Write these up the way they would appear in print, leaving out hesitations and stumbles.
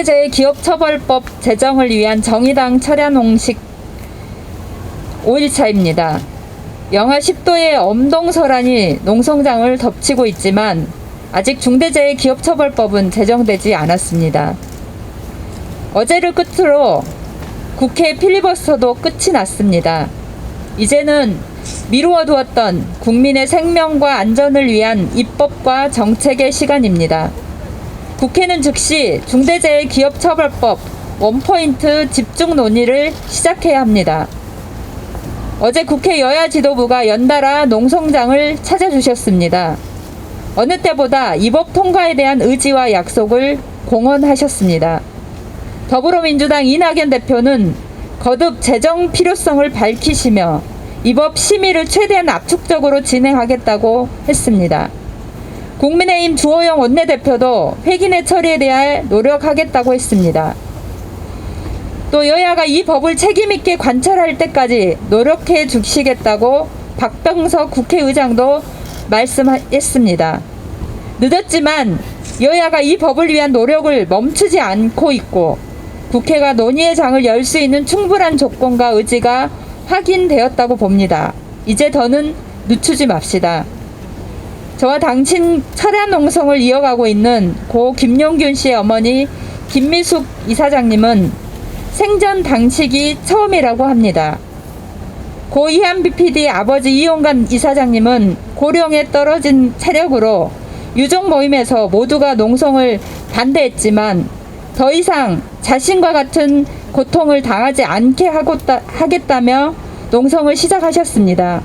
중대재해기업처벌법 제정을 위한 정의당 철야농식 5일차입니다. 영하 10도의 엄동설한이 농성장을 덮치고 있지만 아직 중대재해기업처벌법은 제정되지 않았습니다. 어제를 끝으로 국회 필리버스터도 끝이 났습니다. 이제는 미루어 두었던 국민의 생명과 안전을 위한 입법과 정책의 시간입니다. 국회는 즉시 중대재해기업처벌법 원포인트 집중 논의를 시작해야 합니다. 어제 국회 여야 지도부가 연달아 농성장을 찾아주셨습니다. 어느 때보다 이 법 통과에 대한 의지와 약속을 공언하셨습니다. 더불어민주당 이낙연 대표는 거듭 제정 필요성을 밝히시며 이 법 심의를 최대한 압축적으로 진행하겠다고 했습니다. 국민의힘 주호영 원내대표도 회기내 처리에 대해 노력하겠다고 했습니다. 또 여야가 이 법을 책임있게 관철할 때까지 노력해 주시겠다고 박병석 국회의장도 말씀했습니다. 늦었지만 여야가 이 법을 위한 노력을 멈추지 않고 있고 국회가 논의의 장을 열 수 있는 충분한 조건과 의지가 확인되었다고 봅니다. 이제 더는 늦추지 맙시다. 저와 당친 철야농성을 이어가고 있는 고 김용균 씨의 어머니 김미숙 이사장님은 생전 당직이 처음이라고 합니다. 고 이한비 PD 아버지 이용관 이사장님은 고령에 떨어진 체력으로 유족 모임에서 모두가 농성을 반대했지만 더 이상 자신과 같은 고통을 당하지 않게 하겠다며 농성을 시작하셨습니다.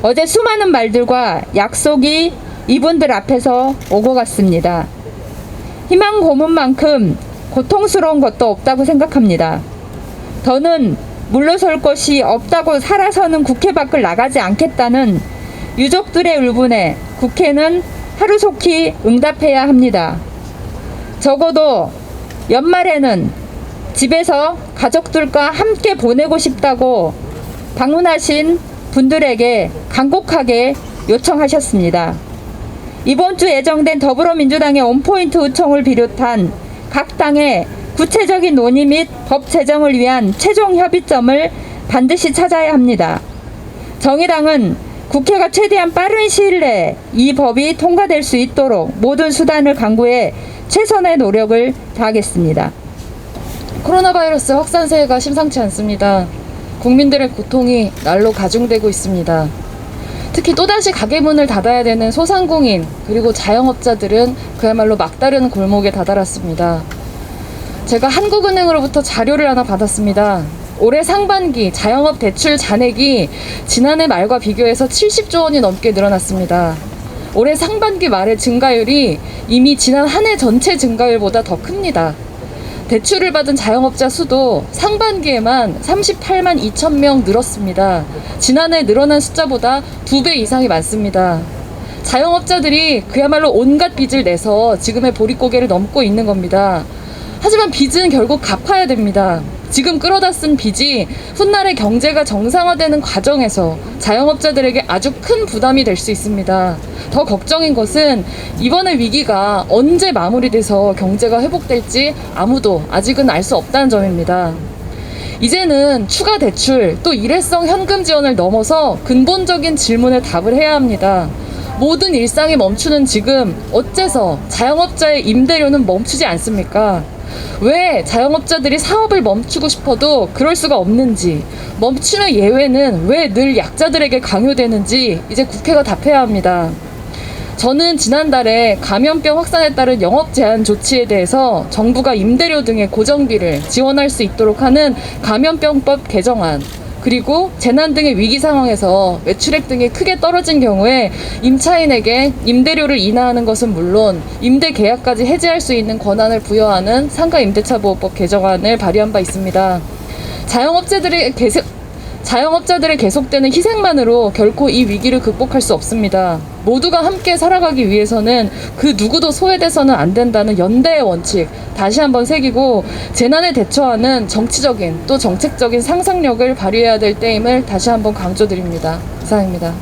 어제 수많은 말들과 약속이 이분들 앞에서 오고 갔습니다. 희망 고문만큼 고통스러운 것도 없다고 생각합니다. 더는 물러설 것이 없다고 살아서는 국회 밖을 나가지 않겠다는 유족들의 울분에 국회는 하루속히 응답해야 합니다. 적어도 연말에는 집에서 가족들과 함께 보내고 싶다고 방문하신 분들에게 간곡하게 요청하셨습니다. 이번 주 예정된 더불어민주당의 원포인트 의총을 비롯한 각 당의 구체적인 논의 및 법 제정을 위한 최종 협의점을 반드시 찾아야 합니다. 정의당은 국회가 최대한 빠른 시일 내에 이 법이 통과될 수 있도록 모든 수단을 강구해 최선의 노력을 다하겠습니다. 코로나 바이러스 확산세가 심상치 않습니다. 국민들의 고통이 날로 가중되고 있습니다. 특히 또다시 가게 문을 닫아야 되는 소상공인 그리고 자영업자들은 그야말로 막다른 골목에 다다랐습니다. 제가 한국은행으로부터 자료를 하나 받았습니다. 올해 상반기 자영업 대출 잔액이 지난해 말과 비교해서 70조 원이 넘게 늘어났습니다. 올해 상반기 말의 증가율이 이미 지난 한 해 전체 증가율보다 더 큽니다. 대출을 받은 자영업자 수도 상반기에만 38만 2천 명 늘었습니다. 지난해 늘어난 숫자보다 2배 이상이 많습니다. 자영업자들이 그야말로 온갖 빚을 내서 지금의 보릿고개를 넘고 있는 겁니다. 하지만 빚은 결국 갚아야 됩니다. 지금 끌어다 쓴 빚이 훗날의 경제가 정상화되는 과정에서 자영업자들에게 아주 큰 부담이 될 수 있습니다. 더 걱정인 것은 이번의 위기가 언제 마무리돼서 경제가 회복될지 아무도 아직은 알 수 없다는 점입니다. 이제는 추가 대출 또 일회성 현금 지원을 넘어서 근본적인 질문에 답을 해야 합니다. 모든 일상이 멈추는 지금 어째서 자영업자의 임대료는 멈추지 않습니까? 왜 자영업자들이 사업을 멈추고 싶어도 그럴 수가 없는지, 멈추는 예외는 왜 늘 약자들에게 강요되는지 이제 국회가 답해야 합니다. 저는 지난달에 감염병 확산에 따른 영업 제한 조치에 대해서 정부가 임대료 등의 고정비를 지원할 수 있도록 하는 감염병법 개정안, 그리고 재난 등의 위기 상황에서 매출액 등이 크게 떨어진 경우에 임차인에게 임대료를 인하하는 것은 물론 임대 계약까지 해지할 수 있는 권한을 부여하는 상가 임대차 보호법 개정안을 발의한 바 있습니다. 자영업자들의 계속되는 희생만으로 결코 이 위기를 극복할 수 없습니다. 모두가 함께 살아가기 위해서는 그 누구도 소외돼서는 안 된다는 연대의 원칙 다시 한번 새기고 재난에 대처하는 정치적인 또 정책적인 상상력을 발휘해야 될 때임을 다시 한번 강조드립니다. 이상입니다.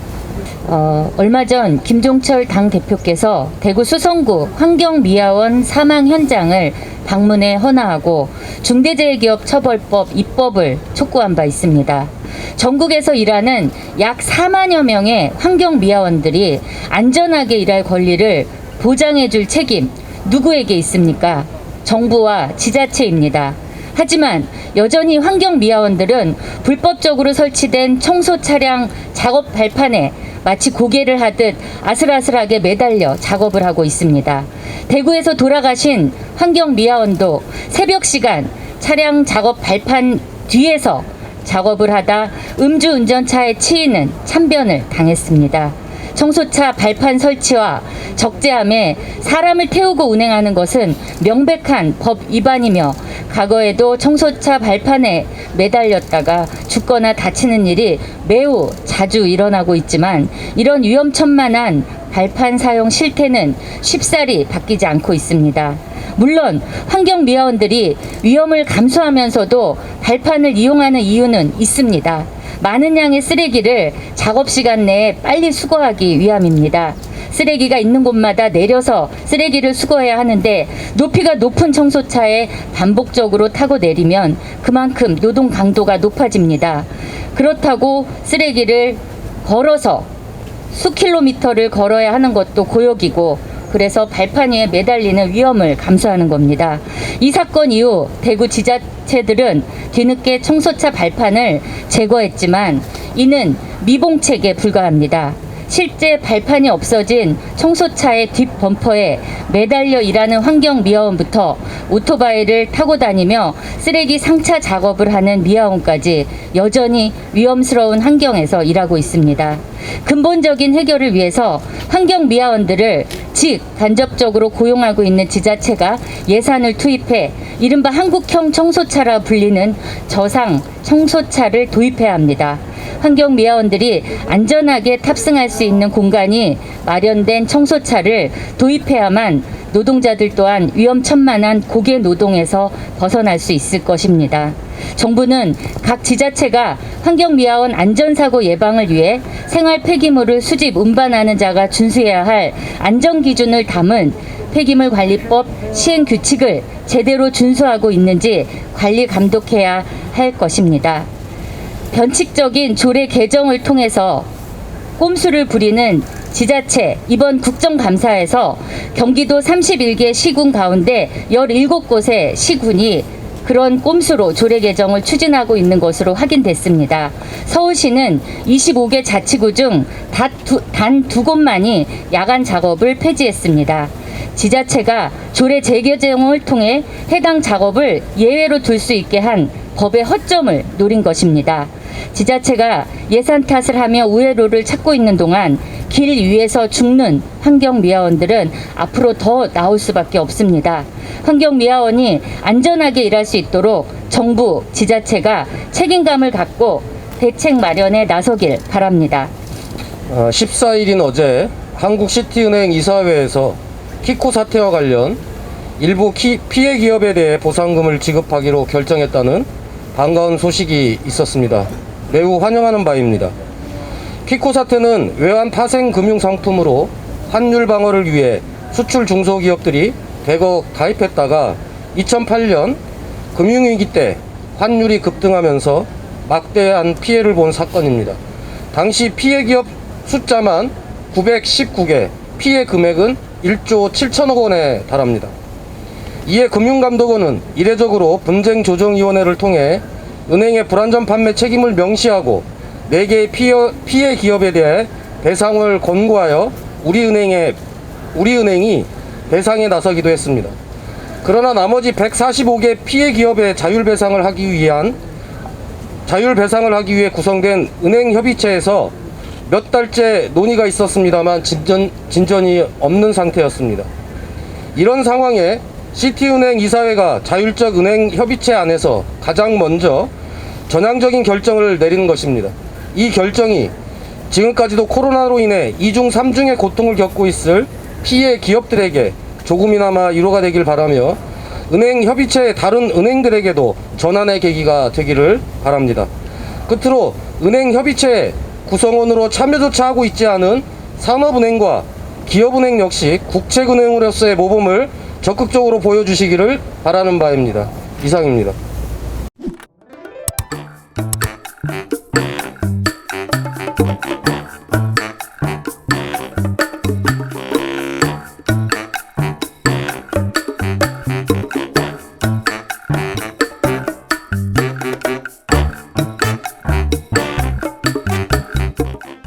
얼마 전 김종철 당대표께서 대구 수성구 환경미화원 사망 현장을 방문해 헌화하고 중대재해기업처벌법 입법을 촉구한 바 있습니다. 전국에서 일하는 약 4만여 명의 환경미화원들이 안전하게 일할 권리를 보장해줄 책임 누구에게 있습니까? 정부와 지자체입니다. 하지만 여전히 환경미화원들은 불법적으로 설치된 청소 차량 작업 발판에 마치 고개를 하듯 아슬아슬하게 매달려 작업을 하고 있습니다. 대구에서 돌아가신 환경미화원도 새벽 시간 차량 작업 발판 뒤에서 작업을 하다 음주운전차에 치이는 참변을 당했습니다. 청소차 발판 설치와 적재함에 사람을 태우고 운행하는 것은 명백한 법 위반이며 과거에도 청소차 발판에 매달렸다가 죽거나 다치는 일이 매우 자주 일어나고 있지만 이런 위험천만한 발판 사용 실태는 쉽사리 바뀌지 않고 있습니다. 물론 환경미화원들이 위험을 감수하면서도 발판을 이용하는 이유는 있습니다. 많은 양의 쓰레기를 작업시간 내에 빨리 수거하기 위함입니다. 쓰레기가 있는 곳마다 내려서 쓰레기를 수거해야 하는데 높이가 높은 청소차에 반복적으로 타고 내리면 그만큼 노동 강도가 높아집니다. 그렇다고 쓰레기를 걸어서 수킬로미터를 걸어야 하는 것도 고역이고 그래서 발판 위에 매달리는 위험을 감수하는 겁니다. 이 사건 이후 대구 지자체들은 뒤늦게 청소차 발판을 제거했지만 이는 미봉책에 불과합니다. 실제 발판이 없어진 청소차의 뒷 범퍼에 매달려 일하는 환경미화원부터 오토바이를 타고 다니며 쓰레기 상차 작업을 하는 미화원까지 여전히 위험스러운 환경에서 일하고 있습니다. 근본적인 해결을 위해서 환경미화원들을 간접적으로 고용하고 있는 지자체가 예산을 투입해 이른바 한국형 청소차라 불리는 저상 청소차를 도입해야 합니다. 환경미화원들이 안전하게 탑승할 수 있는 공간이 마련된 청소차를 도입해야만 노동자들 또한 위험천만한 고개 노동에서 벗어날 수 있을 것입니다. 정부는 각 지자체가 환경미화원 안전사고 예방을 위해 생활 폐기물을 수집 운반하는 자가 준수해야 할 안전기준을 담은 폐기물관리법 시행규칙을 제대로 준수하고 있는지 관리 감독해야 할 것입니다. 변칙적인 조례 개정을 통해서 꼼수를 부리는 지자체 이번 국정감사에서 경기도 31개 시군 가운데 17곳의 시군이 그런 꼼수로 조례 개정을 추진하고 있는 것으로 확인됐습니다. 서울시는 25개 자치구 중 단 두 곳만이 야간 작업을 폐지했습니다. 지자체가 조례 재개정을 통해 해당 작업을 예외로 둘 수 있게 한 법의 허점을 노린 것입니다. 지자체가 예산 탓을 하며 우회로를 찾고 있는 동안 길 위에서 죽는 환경미화원들은 앞으로 더 나올 수밖에 없습니다. 환경미화원이 안전하게 일할 수 있도록 정부, 지자체가 책임감을 갖고 대책 마련에 나서길 바랍니다. 14일인 어제 한국시티은행 이사회에서 키코 사태와 관련 일부 피해 기업에 대해 보상금을 지급하기로 결정했다는 반가운 소식이 있었습니다. 매우 환영하는 바입니다. 키코 사태는 외환 파생 금융 상품으로 환율 방어를 위해 수출 중소기업들이 대거 가입했다가 2008년 금융위기 때 환율이 급등하면서 막대한 피해를 본 사건입니다. 당시 피해 기업 숫자만 919개, 피해 금액은 1조 7천억 원에 달합니다. 이에 금융감독원은 이례적으로 분쟁조정위원회를 통해 은행의 불안전 판매 책임을 명시하고 4개의 피해 기업에 대해 배상을 권고하여 우리은행이 배상에 나서기도 했습니다. 그러나 나머지 145개 피해 기업의 자율배상을 하기 위해 구성된 은행협의체에서 몇 달째 논의가 있었습니다만 진전이 없는 상태였습니다. 이런 상황에 시티은행 이사회가 자율적 은행협의체 안에서 가장 먼저 전향적인 결정을 내리는 것입니다. 이 결정이 지금까지도 코로나로 인해 2중 3중의 고통을 겪고 있을 피해 기업들에게 조금이나마 위로가 되길 바라며 은행협의체의 다른 은행들에게도 전환의 계기가 되기를 바랍니다. 끝으로 은행협의체에 구성원으로 참여조차 하고 있지 않은 산업은행과 기업은행 역시 국책은행으로서의 모범을 적극적으로 보여주시기를 바라는 바입니다. 이상입니다.